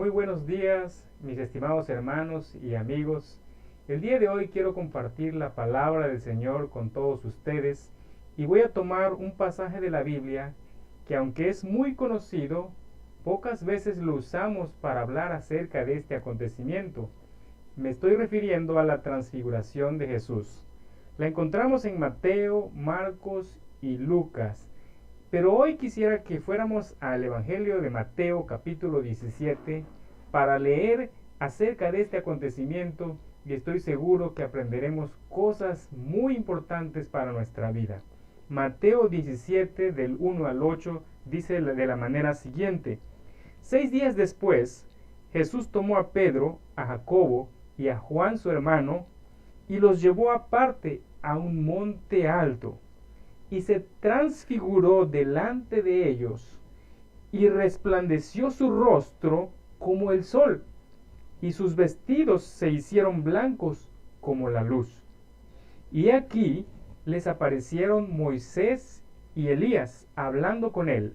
Muy buenos días, mis estimados hermanos y amigos. El día de hoy quiero compartir la palabra del Señor con todos ustedes y voy a tomar un pasaje de la Biblia que, aunque es muy conocido, pocas veces lo usamos para hablar acerca de este acontecimiento. Me estoy refiriendo a la transfiguración de Jesús. La encontramos en Mateo, Marcos y Lucas. Pero hoy quisiera que fuéramos al Evangelio de Mateo capítulo 17 para leer acerca de este acontecimiento y estoy seguro que aprenderemos cosas muy importantes para nuestra vida. Mateo 17 del 1 al 8 dice de la manera siguiente: 6 días después, Jesús tomó a Pedro, a Jacobo y a Juan su hermano y los llevó aparte a un monte alto. Y se transfiguró delante de ellos, y resplandeció su rostro como el sol, y sus vestidos se hicieron blancos como la luz. Y aquí les aparecieron Moisés y Elías hablando con él.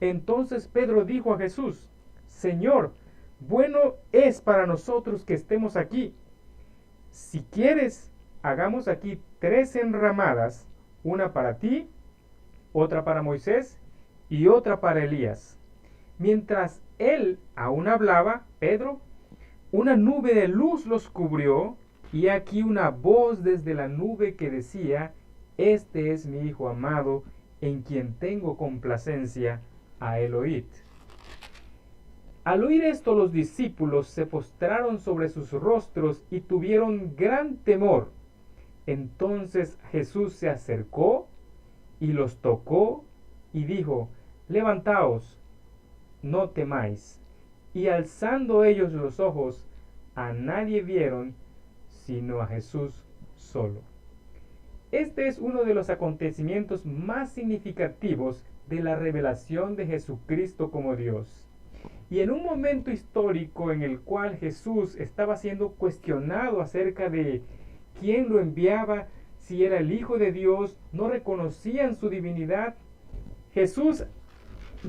Entonces Pedro dijo a Jesús: Señor, bueno es para nosotros que estemos aquí. Si quieres, hagamos aquí 3 enramadas, una para ti, otra para Moisés y otra para Elías. Mientras él aún hablaba, Pedro, una nube de luz los cubrió, y aquí una voz desde la nube que decía: Este es mi Hijo amado, en quien tengo complacencia, a él oíd. Al oír esto, los discípulos se postraron sobre sus rostros y tuvieron gran temor. Entonces Jesús se acercó y los tocó y dijo: Levantaos, no temáis. Y alzando ellos los ojos, a nadie vieron sino a Jesús solo. Este es uno de los acontecimientos más significativos de la revelación de Jesucristo como Dios. Y en un momento histórico en el cual Jesús estaba siendo cuestionado acerca de quién lo enviaba, si era el Hijo de Dios, no reconocían su divinidad. Jesús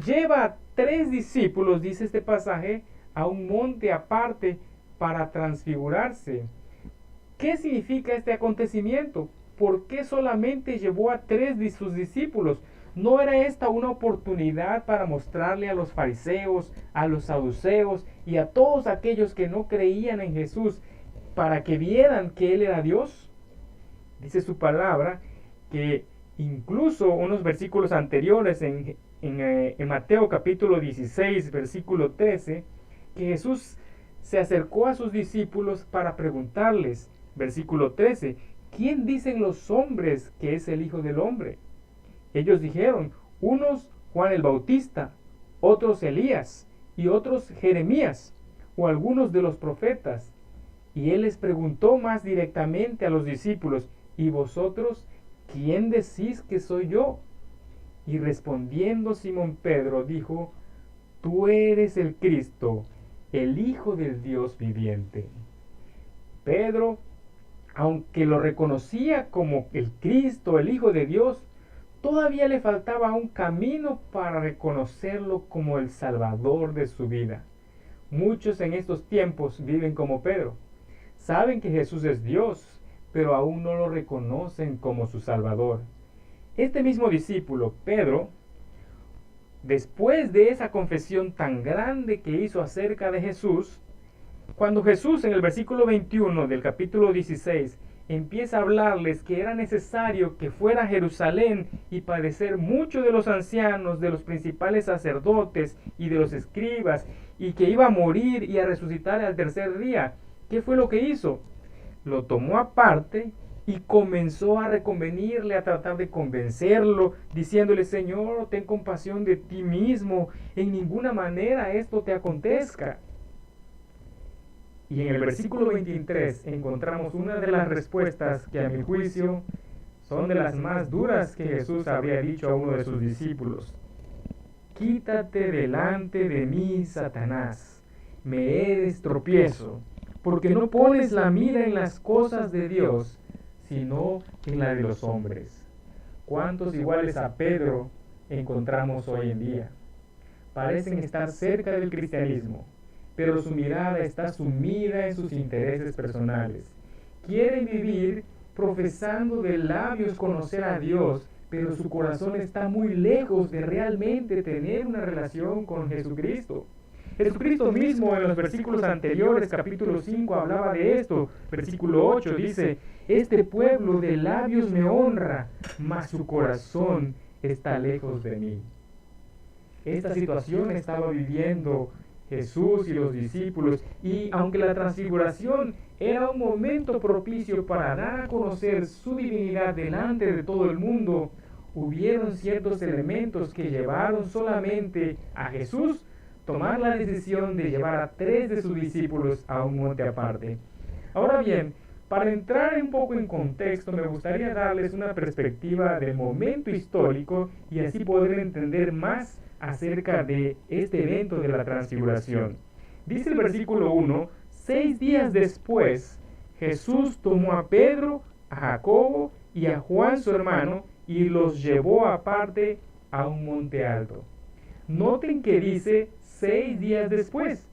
lleva a 3 discípulos, dice este pasaje, a un monte aparte para transfigurarse. ¿Qué significa este acontecimiento? ¿Por qué solamente llevó a 3 de sus discípulos? ¿No era esta una oportunidad para mostrarle a los fariseos, a los saduceos y a todos aquellos que no creían en Jesús, para que vieran que Él era Dios? Dice su palabra que incluso unos versículos anteriores en Mateo capítulo 16, versículo 13, que Jesús se acercó a sus discípulos para preguntarles, versículo 13, ¿quién dicen los hombres que es el Hijo del Hombre? Ellos dijeron, unos Juan el Bautista, otros Elías y otros Jeremías o algunos de los profetas. Y él les preguntó más directamente a los discípulos: ¿y vosotros quién decís que soy yo? Y respondiendo Simón Pedro dijo: Tú eres el Cristo, el Hijo del Dios viviente. Pedro, aunque lo reconocía como el Cristo, el Hijo de Dios, todavía le faltaba un camino para reconocerlo como el Salvador de su vida. Muchos en estos tiempos viven como Pedro. Saben que Jesús es Dios, pero aún no lo reconocen como su Salvador. Este mismo discípulo, Pedro, después de esa confesión tan grande que hizo acerca de Jesús, cuando Jesús en el versículo 21 del capítulo 16 empieza a hablarles que era necesario que fuera a Jerusalén y padecer mucho de los ancianos, de los principales sacerdotes y de los escribas, y que iba a morir y a resucitar al tercer día, ¿qué fue lo que hizo? Lo tomó aparte y comenzó a reconvenirle, a tratar de convencerlo, diciéndole: Señor, ten compasión de ti mismo, en ninguna manera esto te acontezca. Y en el versículo 23 encontramos una de las respuestas que, a mi juicio, son de las más duras que Jesús habría dicho a uno de sus discípulos. Quítate delante de mí, Satanás, me eres tropiezo, porque no pones la mira en las cosas de Dios, sino en la de los hombres. ¿Cuántos iguales a Pedro encontramos hoy en día? Parecen estar cerca del cristianismo, pero su mirada está sumida en sus intereses personales. Quieren vivir profesando de labios conocer a Dios, pero su corazón está muy lejos de realmente tener una relación con Jesucristo. Jesucristo mismo en los versículos anteriores, capítulo 5, hablaba de esto. Versículo 8 dice: este pueblo de labios me honra, mas su corazón está lejos de mí. Esta situación estaba viviendo Jesús y los discípulos, y aunque la transfiguración era un momento propicio para dar a conocer su divinidad delante de todo el mundo, hubieron ciertos elementos que llevaron solamente a Jesús tomar la decisión de llevar a 3 de sus discípulos a un monte aparte. Ahora bien, para entrar un poco en contexto, me gustaría darles una perspectiva del momento histórico y así poder entender más acerca de este evento de la transfiguración. Dice el versículo 1: 6 días después, Jesús tomó a Pedro, a Jacobo y a Juan su hermano y los llevó aparte a un monte alto. Noten que dice 6 días después.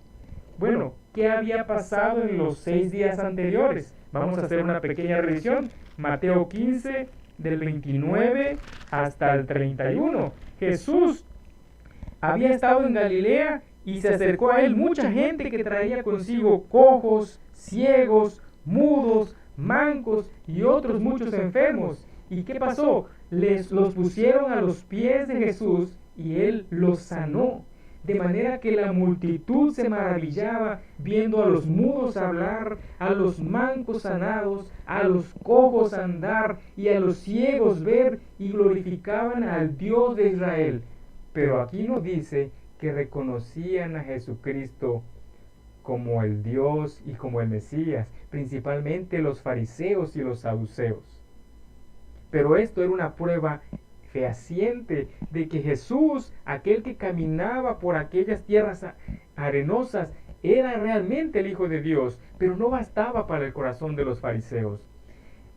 Bueno, ¿qué había pasado en los 6 días anteriores? Vamos a hacer una pequeña revisión. Mateo 15, del 29 hasta el 31. Jesús había estado en Galilea y se acercó a él mucha gente que traía consigo cojos, ciegos, mudos, mancos y otros muchos enfermos. ¿Y qué pasó? Los pusieron a los pies de Jesús y él los sanó. De manera que la multitud se maravillaba viendo a los mudos hablar, a los mancos sanados, a los cojos andar y a los ciegos ver, y glorificaban al Dios de Israel. Pero aquí no dice que reconocían a Jesucristo como el Dios y como el Mesías, principalmente los fariseos y los saduceos. Pero esto era una prueba fehaciente de que Jesús, aquel que caminaba por aquellas tierras arenosas, era realmente el Hijo de Dios, pero no bastaba para el corazón de los fariseos.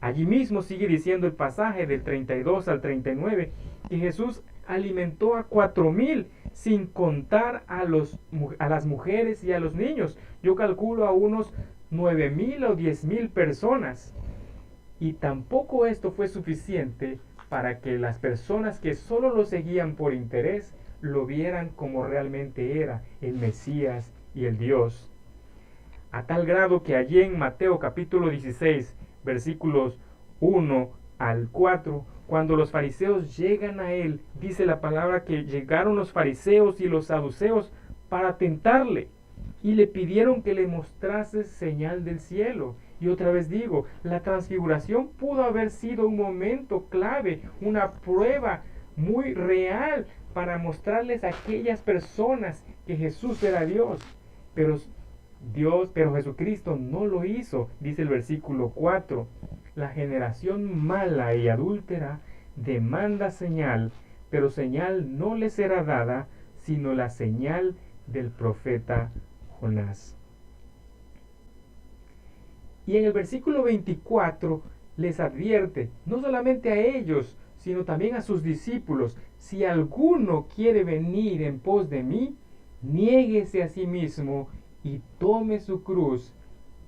Allí mismo sigue diciendo el pasaje del 32 al 39, que Jesús alimentó a 4,000 sin contar a las mujeres y a los niños. Yo calculo a unos 9,000 o 10,000 personas. Y tampoco esto fue suficiente para que las personas que solo lo seguían por interés lo vieran como realmente era el Mesías y el Dios. A tal grado que allí en Mateo capítulo 16, versículos 1 al 4, cuando los fariseos llegan a él, dice la palabra que llegaron los fariseos y los saduceos para tentarle y le pidieron que le mostrase señal del cielo. Y otra vez digo, la transfiguración pudo haber sido un momento clave, una prueba muy real para mostrarles a aquellas personas que Jesús era Dios. Pero Jesucristo no lo hizo, dice el versículo 4. La generación mala y adúltera demanda señal, pero señal no le será dada, sino la señal del profeta Jonás. Y en el versículo 24 les advierte, no solamente a ellos, sino también a sus discípulos: si alguno quiere venir en pos de mí, niéguese a sí mismo y tome su cruz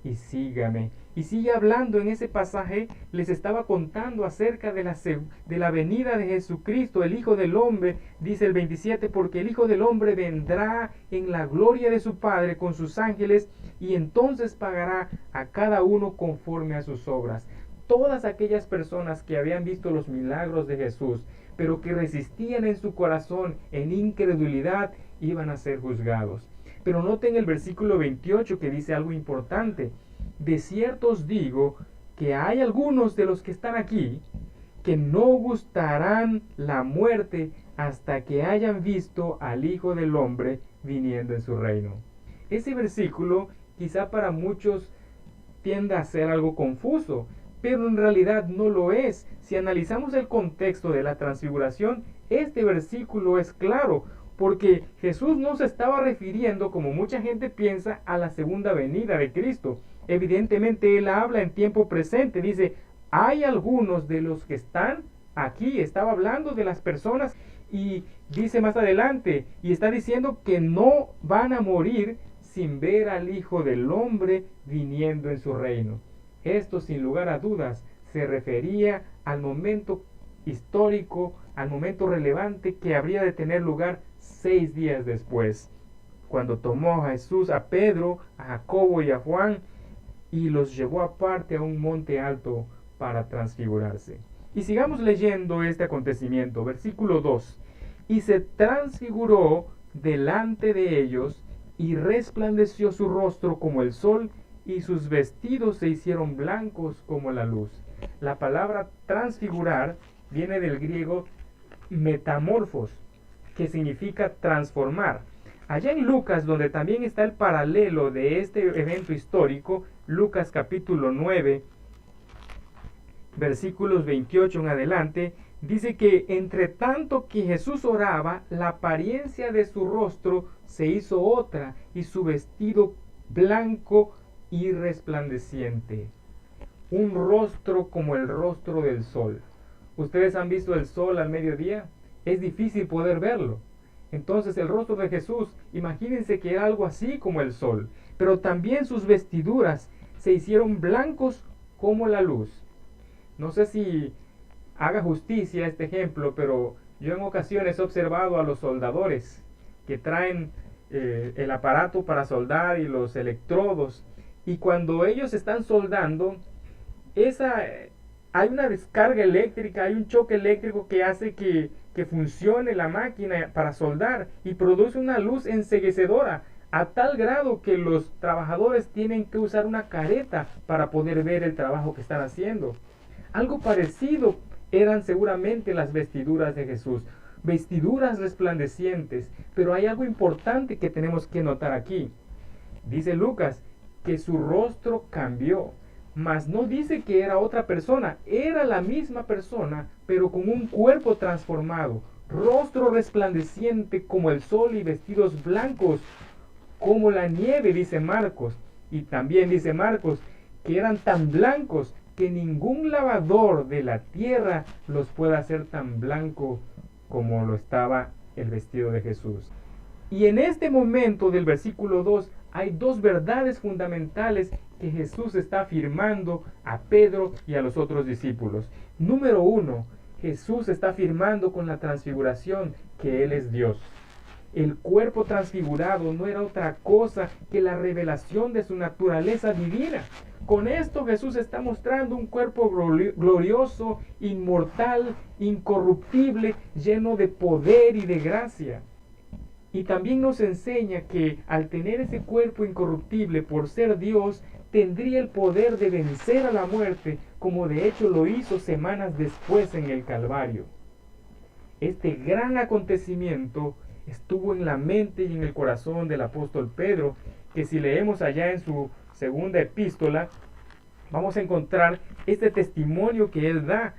y sígame. Y sigue hablando en ese pasaje, les estaba contando acerca de la venida de Jesucristo, el Hijo del Hombre. Dice el 27, porque el Hijo del Hombre vendrá en la gloria de su Padre con sus ángeles, y entonces pagará a cada uno conforme a sus obras. Todas aquellas personas que habían visto los milagros de Jesús, pero que resistían en su corazón en incredulidad, iban a ser juzgados. Pero noten el versículo 28 que dice algo importante: de cierto os digo que hay algunos de los que están aquí que no gustarán la muerte hasta que hayan visto al Hijo del Hombre viniendo en su reino. Ese versículo quizá para muchos tienda a ser algo confuso, pero en realidad no lo es. Si analizamos el contexto de la transfiguración, este versículo es claro, porque Jesús no se estaba refiriendo, como mucha gente piensa, a la segunda venida de Cristo. Evidentemente él habla en tiempo presente, dice, hay algunos de los que están aquí, estaba hablando de las personas, y dice más adelante, y está diciendo que no van a morir sin ver al Hijo del Hombre viniendo en su reino. Esto, sin lugar a dudas, se refería al momento histórico, al momento relevante que habría de tener lugar 6 días después, cuando tomó a Jesús, a Pedro, a Jacobo y a Juan, y los llevó aparte a un monte alto para transfigurarse. Y sigamos leyendo este acontecimiento, versículo 2. Y se transfiguró delante de ellos, y resplandeció su rostro como el sol, y sus vestidos se hicieron blancos como la luz. La palabra transfigurar viene del griego metamorfos, que significa transformar. Allá en Lucas, donde también está el paralelo de este evento histórico, Lucas capítulo 9, versículos 28 en adelante, dice que entre tanto que Jesús oraba, la apariencia de su rostro se hizo otra, y su vestido blanco y resplandeciente. Un rostro como el rostro del sol. ¿Ustedes han visto el sol al mediodía? Es difícil poder verlo. Entonces el rostro de Jesús, imagínense que era algo así como el sol, pero también sus vestiduras se hicieron blancos como la luz. No sé si haga justicia a este ejemplo, pero yo en ocasiones he observado a los soldadores que traen el aparato para soldar y los electrodos, y cuando ellos están soldando, hay una descarga eléctrica, hay un choque eléctrico que hace que funcione la máquina para soldar, y produce una luz enceguecedora a tal grado que los trabajadores tienen que usar una careta para poder ver el trabajo que están haciendo. Algo parecido eran seguramente las vestiduras de Jesús, vestiduras resplandecientes, pero hay algo importante que tenemos que notar aquí. Dice Lucas que su rostro cambió, mas no dice que era otra persona, era la misma persona, pero con un cuerpo transformado, rostro resplandeciente como el sol y vestidos blancos como la nieve, dice Marcos. Y también dice Marcos que eran tan blancos que ningún lavador de la tierra los pueda hacer tan blanco como lo estaba el vestido de Jesús. Y en este momento del versículo 2 hay dos verdades fundamentales que Jesús está afirmando a Pedro y a los otros discípulos. Número 1, Jesús está afirmando con la transfiguración que Él es Dios. El cuerpo transfigurado no era otra cosa que la revelación de su naturaleza divina. Con esto Jesús está mostrando un cuerpo glorioso, inmortal, incorruptible, lleno de poder y de gracia. Y también nos enseña que al tener ese cuerpo incorruptible por ser Dios, tendría el poder de vencer a la muerte, como de hecho lo hizo semanas después en el Calvario. Este gran acontecimiento estuvo en la mente y en el corazón del apóstol Pedro, que si leemos allá en su segunda epístola, vamos a encontrar este testimonio que él da,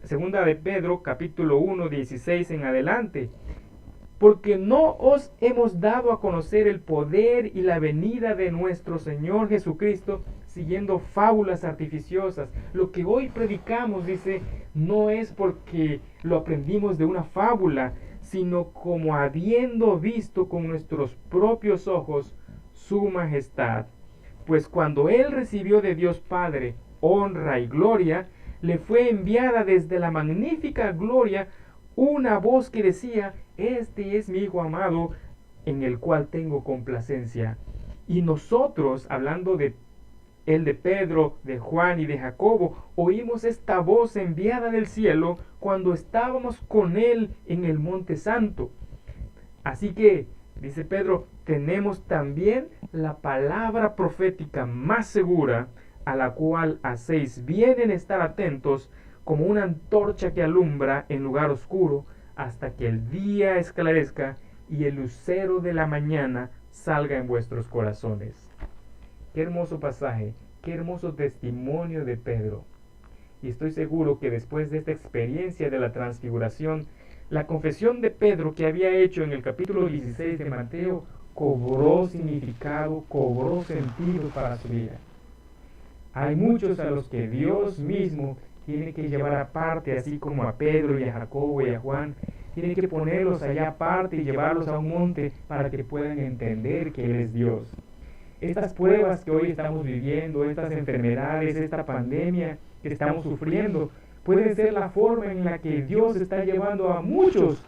segunda de Pedro, capítulo 1, 16 en adelante. Porque no os hemos dado a conocer el poder y la venida de nuestro Señor Jesucristo siguiendo fábulas artificiosas. Lo que hoy predicamos, dice, no es porque lo aprendimos de una fábula, sino como habiendo visto con nuestros propios ojos su majestad. Pues cuando Él recibió de Dios Padre honra y gloria, le fue enviada desde la magnífica gloria una voz que decía: este es mi Hijo amado, en el cual tengo complacencia. Y nosotros, hablando de Pedro, de Juan y de Jacobo, oímos esta voz enviada del cielo cuando estábamos con Él en el Monte Santo. Así que, dice Pedro, tenemos también la palabra profética más segura, a la cual hacéis bien en estar atentos, como una antorcha que alumbra en lugar oscuro, hasta que el día esclarezca y el lucero de la mañana salga en vuestros corazones. Qué hermoso pasaje, qué hermoso testimonio de Pedro. Y estoy seguro que después de esta experiencia de la transfiguración, la confesión de Pedro que había hecho en el capítulo 16 de Mateo cobró significado, cobró sentido para su vida. Hay muchos a los que Dios mismo tiene que llevar aparte, así como a Pedro y a Jacobo y a Juan, tiene que ponerlos allá aparte y llevarlos a un monte para que puedan entender que Él es Dios. Estas pruebas que hoy estamos viviendo, estas enfermedades, esta pandemia que estamos sufriendo, puede ser la forma en la que Dios está llevando a muchos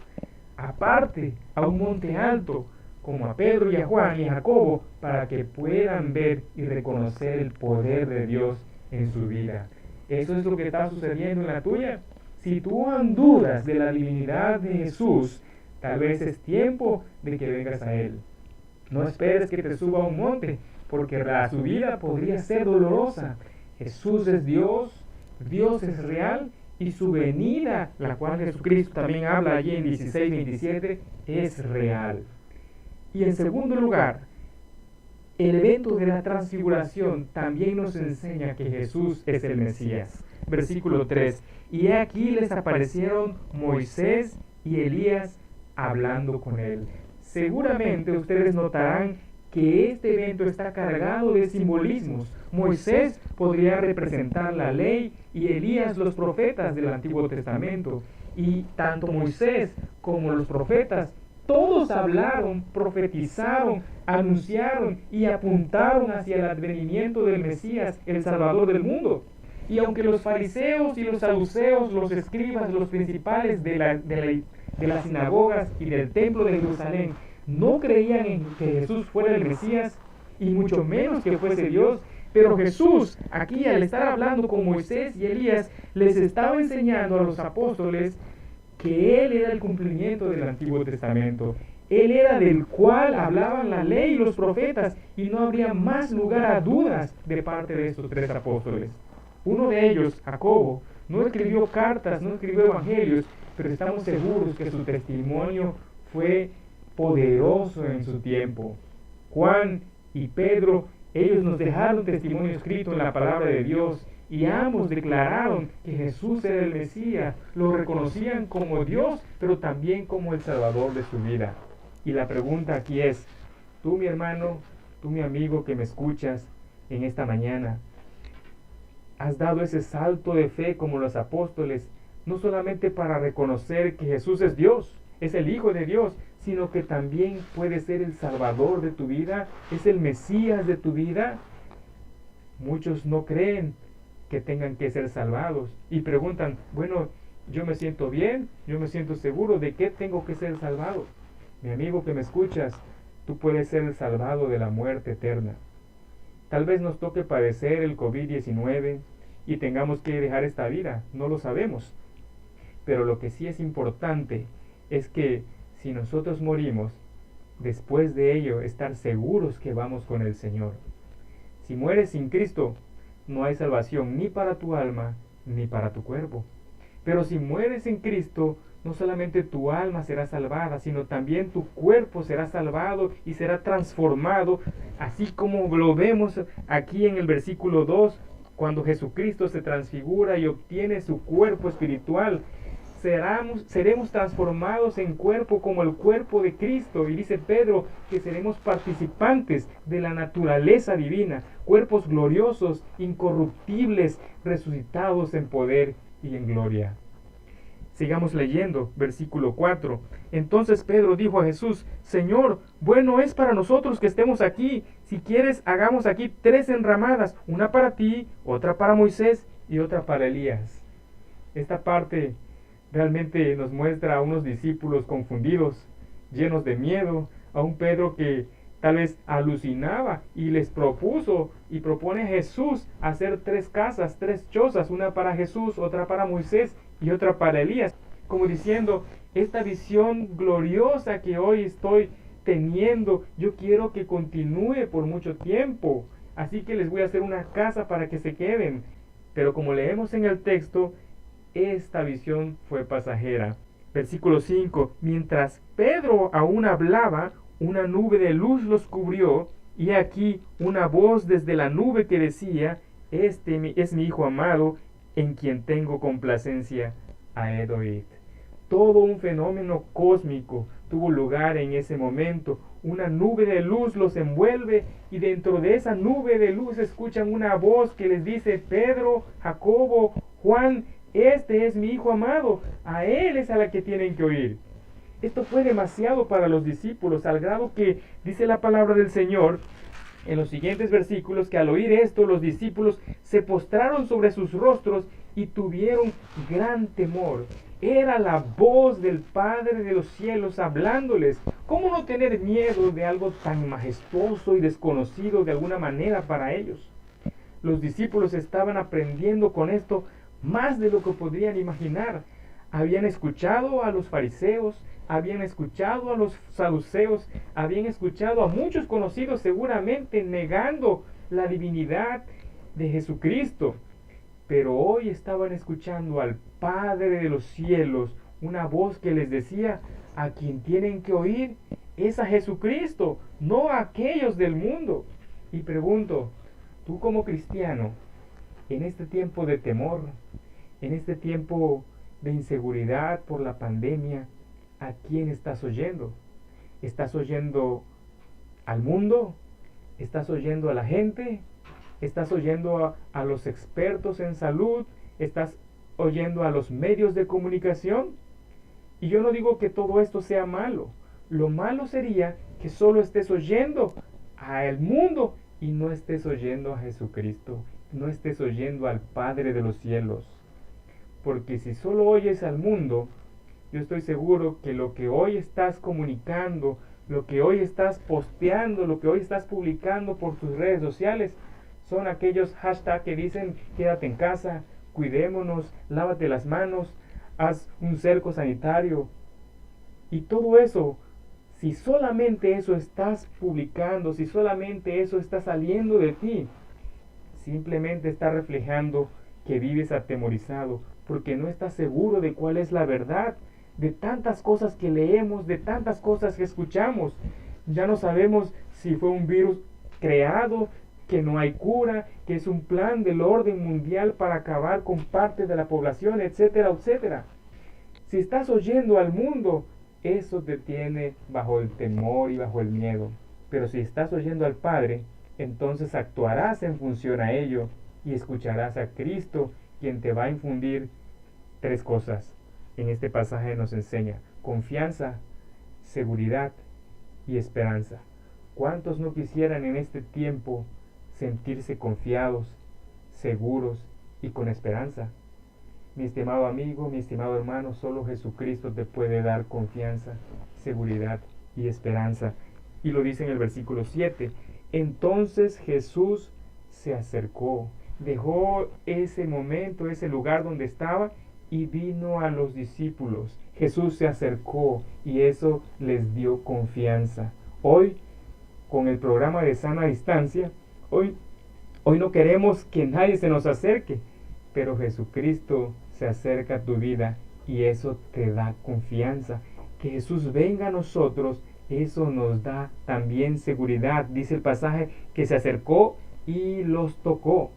aparte, a un monte alto, como a Pedro y a Juan y a Jacobo, para que puedan ver y reconocer el poder de Dios en su vida. Eso es lo que está sucediendo en la tuya. Si tú aún dudas de la divinidad de Jesús, tal vez es tiempo de que vengas a Él. No esperes que te suba a un monte, porque la subida podría ser dolorosa. Jesús es Dios, Dios es real, y su venida, la cual Jesucristo también habla allí en 16:27, es real. Y en segundo lugar, el evento de la transfiguración también nos enseña que Jesús es el Mesías. Versículo 3. Y aquí les aparecieron Moisés y Elías hablando con él. Seguramente ustedes notarán que este evento está cargado de simbolismos. Moisés podría representar la ley y Elías los profetas del Antiguo Testamento. Y tanto Moisés como los profetas, todos hablaron, profetizaron, anunciaron y apuntaron hacia el advenimiento del Mesías, el Salvador del mundo. Y aunque los fariseos y los saduceos, los escribas, los principales de las sinagogas y del templo de Jerusalén, no creían en que Jesús fuera el Mesías, y mucho menos que fuese Dios, pero Jesús, aquí al estar hablando con Moisés y Elías, les estaba enseñando a los apóstoles que Él era el cumplimiento del Antiguo Testamento. Él era del cual hablaban la ley y los profetas, y no habría más lugar a dudas de parte de estos tres apóstoles. Uno de ellos, Jacobo, no escribió cartas, no escribió evangelios, pero estamos seguros que su testimonio fue poderoso en su tiempo. Juan y Pedro, ellos nos dejaron testimonio escrito en la palabra de Dios, y ambos declararon que Jesús era el Mesías, lo reconocían como Dios, pero también como el Salvador de su vida. Y la pregunta aquí es, tú mi hermano, tú mi amigo que me escuchas en esta mañana, ¿has dado ese salto de fe como los apóstoles, no solamente para reconocer que Jesús es Dios, es el Hijo de Dios, sino que también puede ser el Salvador de tu vida, es el Mesías de tu vida? Muchos no creen que tengan que ser salvados y preguntan, bueno, yo me siento bien, yo me siento seguro, ¿de qué tengo que ser salvado? Mi amigo que me escuchas, tú puedes ser salvado de la muerte eterna. Tal vez nos toque padecer el COVID-19 y tengamos que dejar esta vida, no lo sabemos. Pero lo que sí es importante es que si nosotros morimos, después de ello estar seguros que vamos con el Señor. Si mueres sin Cristo, no hay salvación ni para tu alma ni para tu cuerpo. Pero si mueres en Cristo, no solamente tu alma será salvada, sino también tu cuerpo será salvado y será transformado, así como lo vemos aquí en el versículo 2, cuando Jesucristo se transfigura y obtiene su cuerpo espiritual. Seremos transformados en cuerpo como el cuerpo de Cristo, y dice Pedro que seremos participantes de la naturaleza divina, cuerpos gloriosos, incorruptibles, resucitados en poder y en gloria. Sigamos leyendo, versículo 4. Entonces Pedro dijo a Jesús, Señor, bueno es para nosotros que estemos aquí. Si quieres, hagamos aquí 3 enramadas, una para ti, otra para Moisés y otra para Elías. Esta parte realmente nos muestra a unos discípulos confundidos, llenos de miedo, a un Pedro que tal vez alucinaba y les propuso y propone a Jesús hacer 3 casas, 3 chozas, una para Jesús, otra para Moisés y otra para Elías, como diciendo, esta visión gloriosa que hoy estoy teniendo, yo quiero que continúe por mucho tiempo, así que les voy a hacer una casa para que se queden. Pero como leemos en el texto, esta visión fue pasajera. Versículo 5. Mientras Pedro aún hablaba, una nube de luz los cubrió, y aquí una voz desde la nube que decía, este es mi Hijo amado, en quien tengo complacencia, a él oíd. Todo un fenómeno cósmico tuvo lugar en ese momento. Una nube de luz los envuelve, y dentro de esa nube de luz escuchan una voz que les dice, Pedro, Jacobo, Juan, este es mi Hijo amado, a él es a la que tienen que oír. Esto fue demasiado para los discípulos, al grado que dice la palabra del Señor en los siguientes versículos que al oír esto los discípulos se postraron sobre sus rostros y tuvieron gran temor. Era la voz del Padre de los cielos hablándoles. ¿Cómo no tener miedo de algo tan majestuoso y desconocido de alguna manera para ellos? Los discípulos estaban aprendiendo con esto más de lo que podrían imaginar. Habían escuchado a los fariseos, habían escuchado a los saduceos, habían escuchado a muchos conocidos seguramente negando la divinidad de Jesucristo. Pero hoy estaban escuchando al Padre de los cielos, una voz que les decía: a quien tienen que oír es a Jesucristo, no a aquellos del mundo. Y pregunto, tú como cristiano, en este tiempo de temor, en este tiempo de inseguridad por la pandemia, ¿a quién estás oyendo? ¿Estás oyendo al mundo? ¿Estás oyendo a la gente? ¿Estás oyendo a los expertos en salud? ¿Estás oyendo a los medios de comunicación? Y yo no digo que todo esto sea malo. Lo malo sería que solo estés oyendo al mundo y no estés oyendo a Jesucristo, no estés oyendo al Padre de los cielos. Porque si solo oyes al mundo, yo estoy seguro que lo que hoy estás comunicando, lo que hoy estás posteando, lo que hoy estás publicando por tus redes sociales, son aquellos hashtags que dicen quédate en casa, cuidémonos, lávate las manos, haz un cerco sanitario. Y todo eso, si solamente eso estás publicando, si solamente eso está saliendo de ti, simplemente está reflejando que vives atemorizado, porque no estás seguro de cuál es la verdad, de tantas cosas que leemos, de tantas cosas que escuchamos. Ya no sabemos si fue un virus creado, que no hay cura, que es un plan del orden mundial para acabar con parte de la población, etcétera, etcétera. Si estás oyendo al mundo, eso te tiene bajo el temor y bajo el miedo. Pero si estás oyendo al Padre, entonces actuarás en función a ello y escucharás a Cristo, quien te va a infundir tres cosas. En este pasaje nos enseña confianza, seguridad y esperanza. ¿Cuántos no quisieran en este tiempo sentirse confiados, seguros y con esperanza? Mi estimado amigo, mi estimado hermano, solo Jesucristo te puede dar confianza, seguridad y esperanza. Y lo dice en el versículo 7. Entonces Jesús se acercó, dejó ese momento, ese lugar donde estaba y vino a los discípulos. Jesús se acercó y eso les dio confianza. Hoy, con el programa de Sana Distancia, hoy no queremos que nadie se nos acerque, pero Jesucristo se acerca a tu vida y eso te da confianza. Que Jesús venga a nosotros, eso nos da también seguridad. Dice el pasaje que se acercó y los tocó.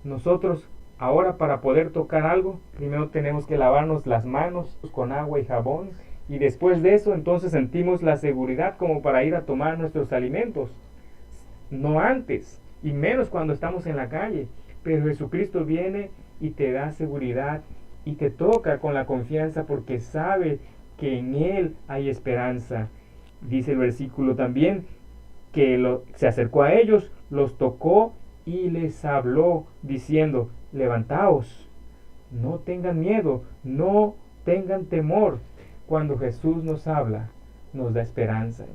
Nosotros ahora, para poder tocar algo, primero tenemos que lavarnos las manos con agua y jabón, y después de eso entonces sentimos la seguridad como para ir a tomar nuestros alimentos. No antes, y menos cuando estamos en la calle. Pero Jesucristo viene y te da seguridad y te toca con la confianza porque sabe que en Él hay esperanza. Dice el versículo también que se acercó a ellos, los tocó y les habló diciendo: levantaos, no tengan miedo, no tengan temor. Cuando Jesús nos habla, nos da esperanza,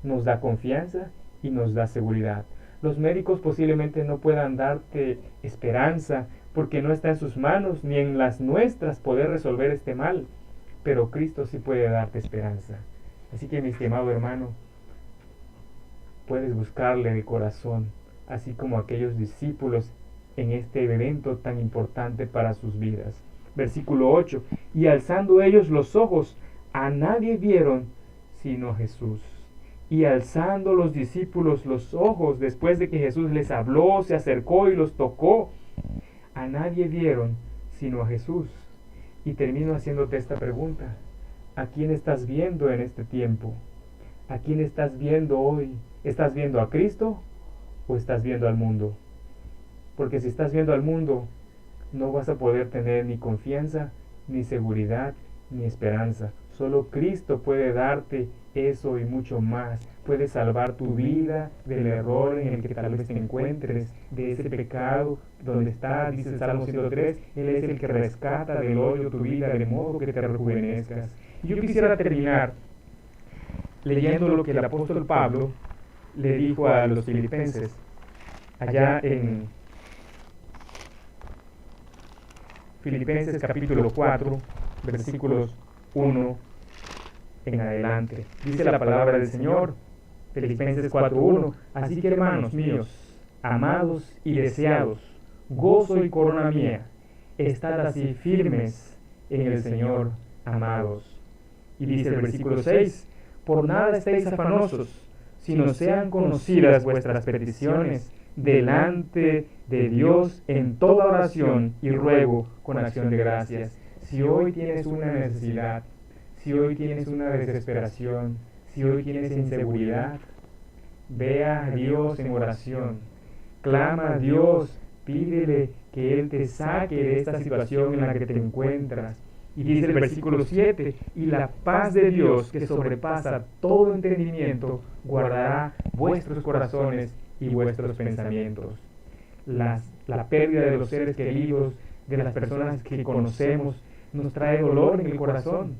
nos da confianza y nos da seguridad. Los médicos posiblemente no puedan darte esperanza porque no está en sus manos ni en las nuestras poder resolver este mal, pero Cristo sí puede darte esperanza. Así que, mi estimado hermano, puedes buscarle de corazón, así como aquellos discípulos en este evento tan importante para sus vidas. Versículo 8. Y alzando ellos los ojos, a nadie vieron sino a Jesús. Y alzando los discípulos los ojos, después de que Jesús les habló, se acercó y los tocó, a nadie vieron sino a Jesús. Y termino haciéndote esta pregunta: ¿a quién estás viendo en este tiempo? ¿A quién estás viendo hoy? ¿Estás viendo a Cristo o estás viendo al mundo? Porque si estás viendo al mundo, no vas a poder tener ni confianza, ni seguridad, ni esperanza. Solo Cristo puede darte eso y mucho más. Puede salvar tu vida del error en el que tal vez te encuentres, de ese pecado donde estás, dice el Salmo 103. Él es el que rescata del hoyo tu vida de modo que te rejuvenezcas. Y yo quisiera terminar leyendo lo que el apóstol Pablo le dijo a los filipenses allá en Filipenses capítulo 4, versículos 1 en adelante. Dice la palabra del Señor, Filipenses 4:1: Así que, hermanos míos, amados y deseados, gozo y corona mía, estad así firmes en el Señor, amados. Y dice el versículo 6: Por nada estéis afanosos, sino sean conocidas vuestras peticiones delante de Dios en toda oración y ruego con acción de gracias. Si hoy tienes una necesidad, si hoy tienes una desesperación, si hoy tienes inseguridad, ve a Dios en oración, clama a Dios, pídele que Él te saque de esta situación en la que te encuentras. Y dice el versículo 7: y la paz de Dios, que sobrepasa todo entendimiento, guardará vuestros corazones y vuestros pensamientos. La pérdida de los seres queridos, de las personas que conocemos, nos trae dolor en el corazón,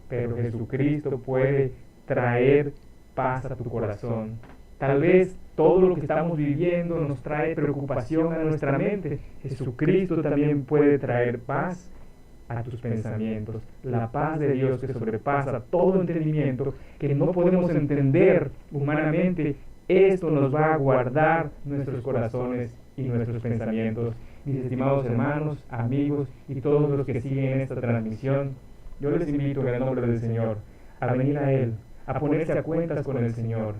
pero Jesucristo puede traer paz a tu corazón. Tal vez todo lo que estamos viviendo nos trae preocupación a nuestra mente. Jesucristo también puede traer paz a tus pensamientos. La paz de Dios que sobrepasa todo entendimiento, que no podemos entender humanamente, esto nos va a guardar nuestros corazones y nuestros pensamientos. Mis estimados hermanos, amigos y todos los que siguen esta transmisión, yo les invito en el nombre del Señor a venir a Él, a ponerse a cuentas con el Señor.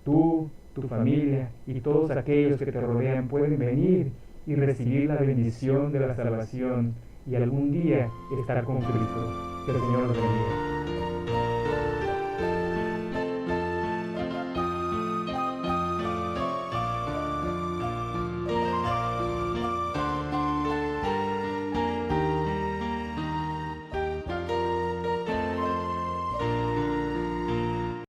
Tú, tu familia y todos aquellos que te rodean pueden venir y recibir la bendición de la salvación y algún día estar con Cristo. Que el Señor los bendiga.